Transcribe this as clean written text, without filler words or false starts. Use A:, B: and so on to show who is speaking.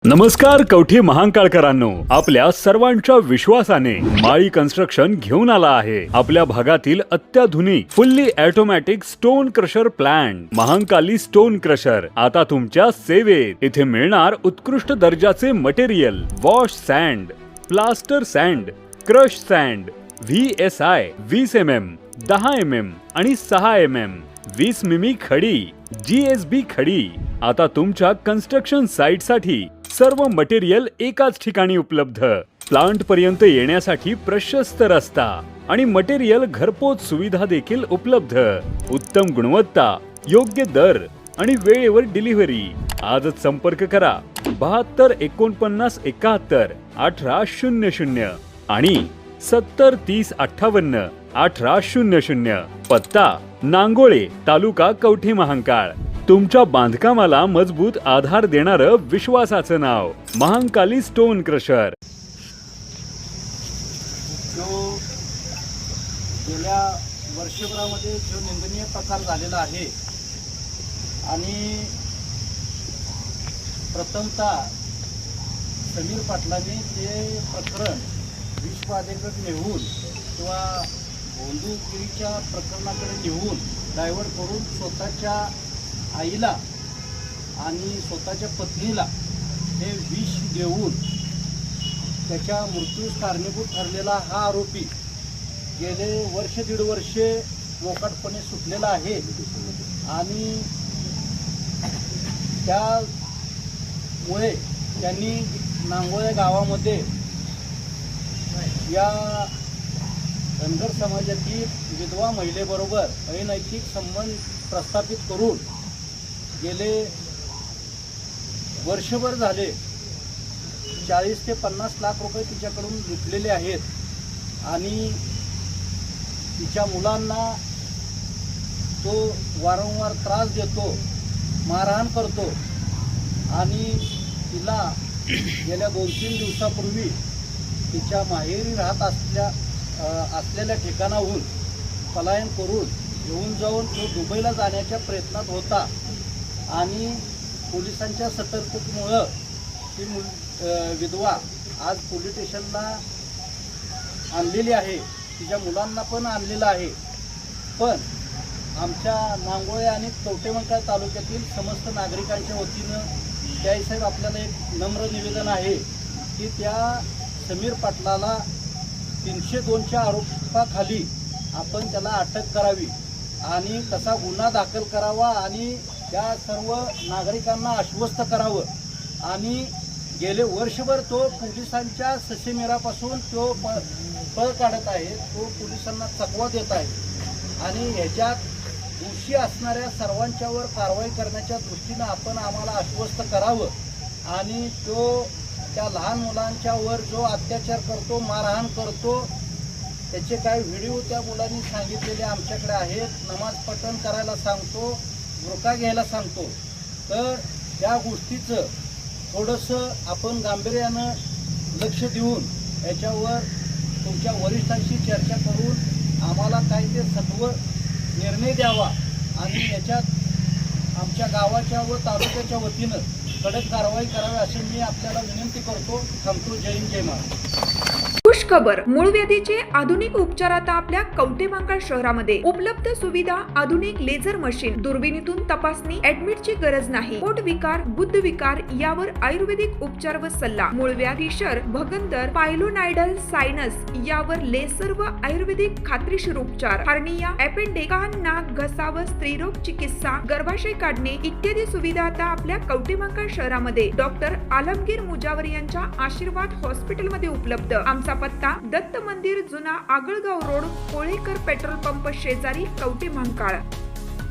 A: नमस्कार कवठे महांकाळकरांनो, आपल्या सर्वांच्या विश्वासाने माळी कन्स्ट्रक्शन घेऊन आला आहे आपल्या भागातील अत्याधुनिक fully automatic stone crusher plant Mahankali stone crusher आता तुमच्या सेवेत। इथे मिळणार उत्कृष्ट दर्जाचे material, wash sand, plaster sand, crush sand, VSI 20 mm, 10 mm आणि 6 mm, 20 मिमी खडी, GSB खडी। आता तुमच्या कन्स्ट्रक्शन साइट साठी सर्व मटेरियल एकाच ठिकाणी उपलब्ध। प्लांट पर्यंत येण्यासाठी प्रशस्त रस्ता आणि मटेरियल घरपोच सुविधा देखील उपलब्ध। उत्तम गुणवत्ता, योग्य दर आणि वेळेवर डिलिव्हरी। आजच संपर्क करा 72 49 71 1800 आणि 70 30 58 1800। पत्ता नांगोळे, तालुका कवठे महांकाळ। तुमच्या बांधकामाला मजबूत आधार देणारं विश्वासाचं नाव महांकाली स्टोन क्रशर।
B: जो गेल्या वर्षभरामध्ये जो निंदनीय प्रकार झालेला आहे आणि प्रथमतः समीर पाटलांनी ते प्रकरण विश्वाधिकृत नेऊन किंवा भोंदूगिरीच्या प्रकरणाकडे नेऊन डायव्हर्ट करून स्वतःच्या आईला आणि स्वतःच्या पत्नीला हे विष देऊन त्याच्या मृत्यूस कारणीभूत ठरलेला हा आरोपी गेले वर्ष दीड वर्षे मोकाटपणे सुटलेला आहे आणि त्यामुळे त्यांनी नांगोळे गावामध्ये या धनगर समाजातील विधवा महिलेबरोबर अनैतिक संबंध प्रस्थापित करून गेले वर्षभर झाले 40 ते 50 लाख रुपये तिच्याकडून लुटलेले आहेत आणि तिच्या मुलांना तो वारंवार त्रास देतो, मारहाण करतो आणि तिला गेल्या 2-3 दिवसापूर्वी तिच्या माहेरी राहत असलेल्या ठिकाणाहून पलायन करून घेऊन जाऊन तो दुबईला जाण्याच्या प्रयत्नात होता आणि पोलिसांच्या सतर्कतेमुळं ती विधवा आज पोलीस स्टेशनला आणलेली आहे, तिच्या मुलांना पण आणलेलं आहे। पण आमच्या नांगोळे आणि कवठे महांकाळ तालुक्यातील समस्त नागरिकांच्या वतीनं त्याईसाहेब आपल्याला एक नम्र निवेदन आहे की त्या समीर पाटलाला 302च्या आरोपाखाली आपण त्याला अटक करावी आणि तसा गुन्हा दाखल करावा आणि त्या सर्व नागरिकांना आश्वस्त करावं आणि गेले वर्षभर तो पोलिसांच्या ससेमिरापासून तो पळ काढत आहे, तो पोलिसांना चकवा देत आहे आणि ह्याच्यात दोषी असणाऱ्या सर्वांच्यावर कारवाई करण्याच्या दृष्टीनं आपण आम्हाला आश्वस्त करावं आणि तो त्या लहान मुलांच्यावर जो अत्याचार करतो, मारहाण करतो, त्याचे काही व्हिडिओ त्या मुलांनी सांगितलेले आमच्याकडे आहेत। नमाज पठण करायला सांगतो, बुरखा घ्यायला सांगतो। तर त्या गोष्टीचं थोडंसं आपण गांभीर्यानं लक्ष देऊन याच्यावर तुमच्या वरिष्ठांशी चर्चा करून आम्हाला काही ते सत्वर निर्णय द्यावा आणि याच्यात आमच्या गावाच्या व तालुक्याच्या वतीनं कडक कारवाई करावी अशी मी आपल्याला विनंती करतो। थांबतो। जय हिंद, जय महाराष्ट्र।
C: खुश खबर, मूळव्याधीचे आधुनिक उपचार आता आपल्या कवठे महांकाळ शहरामध्ये उपलब्ध सुविधा, आधुनिक लेझर मशीन, दुर्बिणीतून तपासणी, ऍडमिटची गरज नाही। पोट विकार, गुद्ध विकार यावर आयुर्वेदिक उपचार व सल्ला, मूळव्याधी, शर, भगंदर, पायलोनायडल, सायनस यावर लेसर व आयुर्वेदिक खात्रीशीर उपचार, हार्निया, अपेंडिक्स, कान, नाक, घसा व स्त्रीरोग चिकित्सा, गर्भाशय काढणे इत्यादी सुविधा आता आपल्या कवठे महांकाळ शहरामध्ये डॉक्टर आलमगीर मुजावर यांच्या आशीर्वाद हॉस्पिटल मध्ये उपलब्ध। आमचा पत्ता दत्त मंदिर, जुना Agalgaon road, Kolekar petrol pump शेजारी, कवठे महांकाळ।